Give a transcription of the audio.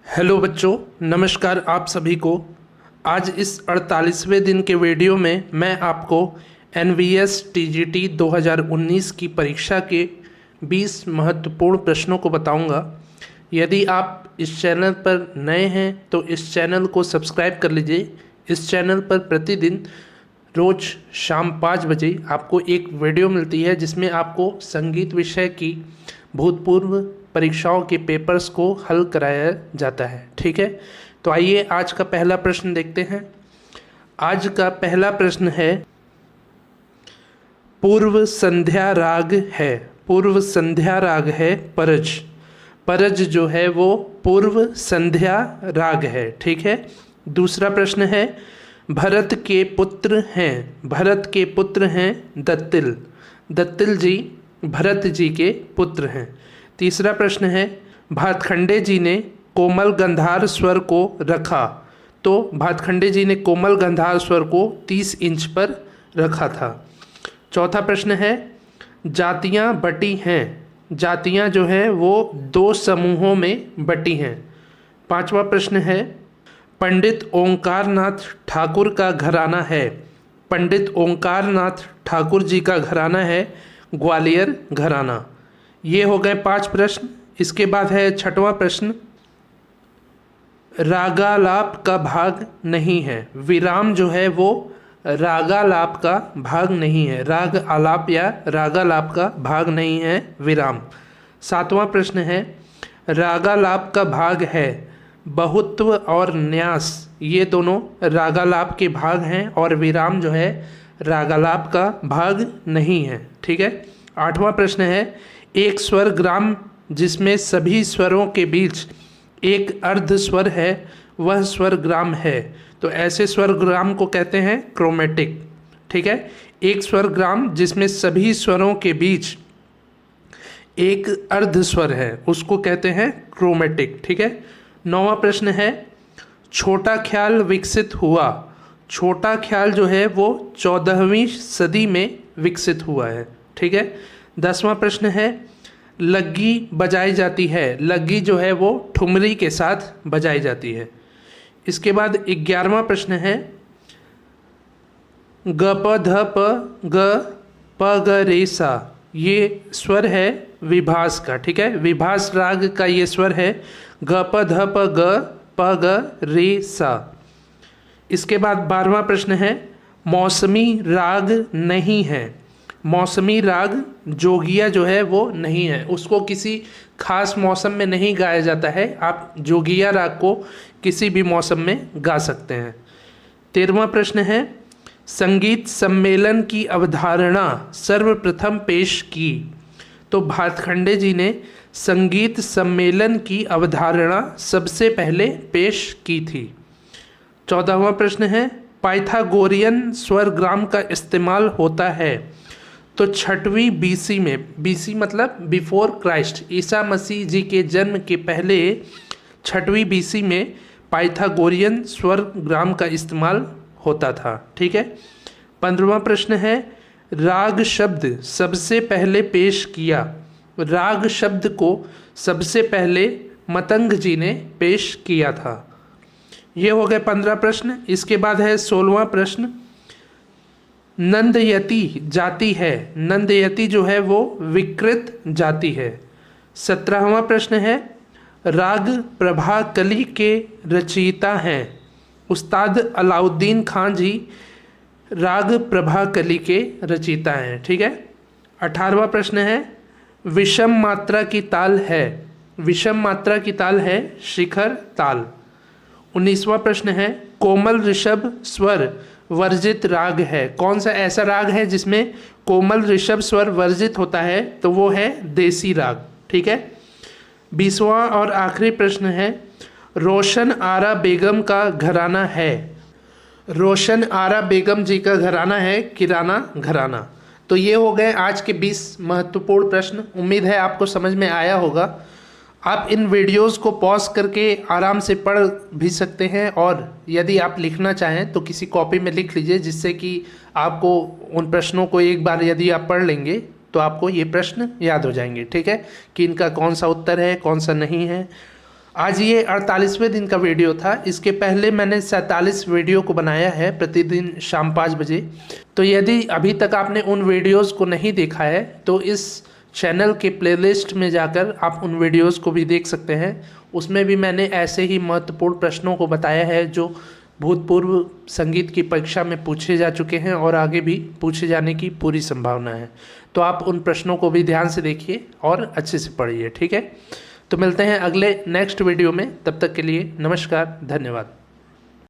Hello बच्चों, नमस्कार आप सभी को। आज इस 48वें दिन के वीडियो में मैं आपको NVS TGT 2019 की परीक्षा के 20 महत्वपूर्ण प्रश्नों को बताऊंगा। यदि आप इस चैनल पर नए हैं तो इस चैनल को सब्सक्राइब कर लीजिए। इस चैनल पर प्रतिदिन रोज़ शाम 5 बजे आपको एक वीडियो मिलती है जिसमें आपको संगीत विषय की भूतपूर्व परीक्षाओं के पेपर्स को हल कराया जाता है। ठीक है, तो आइए आज का पहला प्रश्न देखते हैं। आज का पहला प्रश्न है, पूर्व संध्या राग है। पूर्व संध्या राग है परज। परज जो है वो पूर्व संध्या राग है। ठीक है। दूसरा प्रश्न है, भरत के पुत्र हैं। भरत के पुत्र हैं दत्तिल। दत्तिल जी भरत जी के पुत्र हैं। तीसरा प्रश्न है, भातखंडे जी ने कोमल गंधार स्वर को रखा। तो भातखंडे जी ने कोमल गंधार स्वर को 30 इंच पर रखा था। चौथा प्रश्न है, जातियां बटी हैं। जातियां जो है वो 2 समूहों में बटी हैं। पांचवा प्रश्न है, पंडित ओंकारनाथ ठाकुर का घराना है। पंडित ओंकारनाथ ठाकुर जी का घराना है ग्वालियर घराना। ये हो गए 5 प्रश्न। इसके बाद है 6वां प्रश्न, रागालाप का भाग नहीं है। विराम जो है वो रागालाप का भाग नहीं है। राग आलाप या रागालाप का भाग नहीं है विराम। 7वां प्रश्न है, रागालाप का भाग है बहुत्व और न्यास। ये दोनों रागालाप के भाग हैं और विराम जो है रागालाप का भाग नहीं है। ठीक है। 8वां प्रश्न है, एक स्वर ग्राम जिसमें सभी स्वरों के बीच एक अर्ध स्वर है वह स्वर ग्राम है। तो ऐसे स्वर ग्राम को कहते हैं क्रोमेटिक। ठीक है। एक स्वर ग्राम जिसमें सभी स्वरों के बीच एक अर्ध स्वर है उसको कहते हैं क्रोमेटिक। ठीक है। 9वां प्रश्न है, छोटा ख्याल विकसित हुआ। छोटा ख्याल जो है वो 14वीं सदी में विकसित हुआ है। ठीक है। 10वां प्रश्न है, लग्गी बजाई जाती है। लग्गी जो है वो ठुमरी के साथ बजाई जाती है। इसके बाद 11वां प्रश्न है, ग प ध प ग प ग रे सा। ये स्वर है विभास का। ठीक है। विभास राग का ये स्वर है ग प ध प ग प ग रे सा। इसके बाद 12वां प्रश्न है, मौसमी राग नहीं है। मौसमी राग जोगिया जो है वो नहीं है। उसको किसी खास मौसम में नहीं गाया जाता है। आप जोगिया राग को किसी भी मौसम में गा सकते हैं। 13वां प्रश्न है, संगीत सम्मेलन की अवधारणा सर्वप्रथम पेश की। तो भातखंडे जी ने संगीत सम्मेलन की अवधारणा सबसे पहले पेश की थी। 14वां प्रश्न है, पाइथागोरियन स्वरग्राम का इस्तेमाल होता है। तो 6वीं BC में, BC मतलब बिफोर क्राइस्ट, ईसा मसीह जी के जन्म के पहले 6वीं BC में पाइथागोरियन स्वरग्राम का इस्तेमाल होता था। ठीक है। 15वां प्रश्न है, राग शब्द सबसे पहले पेश किया। राग शब्द को सबसे पहले मतंग जी ने पेश किया था। ये हो गए 15 प्रश्न। इसके बाद है 16वां प्रश्न, नंदयति जाति है। नंदयति जो है वो विकृत जाति है। 17वां प्रश्न है, राग प्रभाकली के रचयिता हैं। उस्ताद अलाउद्दीन खान जी राग प्रभाकली के रचयिता हैं। ठीक है। 18वां प्रश्न है, विषम मात्रा की ताल है। विषम मात्रा की ताल है शिखर ताल। 19वां प्रश्न है, कोमल ऋषभ स्वर वर्जित राग है। कौन सा ऐसा राग है जिसमें कोमल ऋषभ स्वर वर्जित होता है? तो वो है देसी राग। ठीक है। 20वां और आखिरी प्रश्न है, रोशन आरा बेगम का घराना है। रोशन आरा बेगम जी का घराना है किराना घराना। तो ये हो गए आज के 20 महत्वपूर्ण प्रश्न। उम्मीद है आपको समझ में आया होगा। आप इन वीडियोस को पॉज करके आराम से पढ़ भी सकते हैं और यदि आप लिखना चाहें तो किसी कॉपी में लिख लीजिए, जिससे कि आपको उन प्रश्नों को एक बार यदि आप पढ़ लेंगे तो आपको ये प्रश्न याद हो जाएंगे। ठीक है, कि इनका कौन सा उत्तर है कौन सा नहीं है। आज ये 48वें दिन का वीडियो था। इसके पहले मैंने 47 वीडियो को बनाया है प्रतिदिन शाम 5 बजे। तो यदि अभी तक आपने उन वीडियोस को नहीं देखा है तो इस चैनल के प्लेलिस्ट में जाकर आप उन वीडियोस को भी देख सकते हैं। उसमें भी मैंने ऐसे ही महत्वपूर्ण प्रश्नों को बताया है जो भूतपूर्व संगीत की परीक्षा में पूछे जा चुके हैं और आगे भी पूछे जाने की पूरी संभावना है। तो आप उन प्रश्नों को भी ध्यान से देखिए और अच्छे से पढ़िए, ठीक है। तो मिलते हैं अगले नेक्स्ट वीडियो में, तब तक के लिए नमस्कार, धन्यवाद।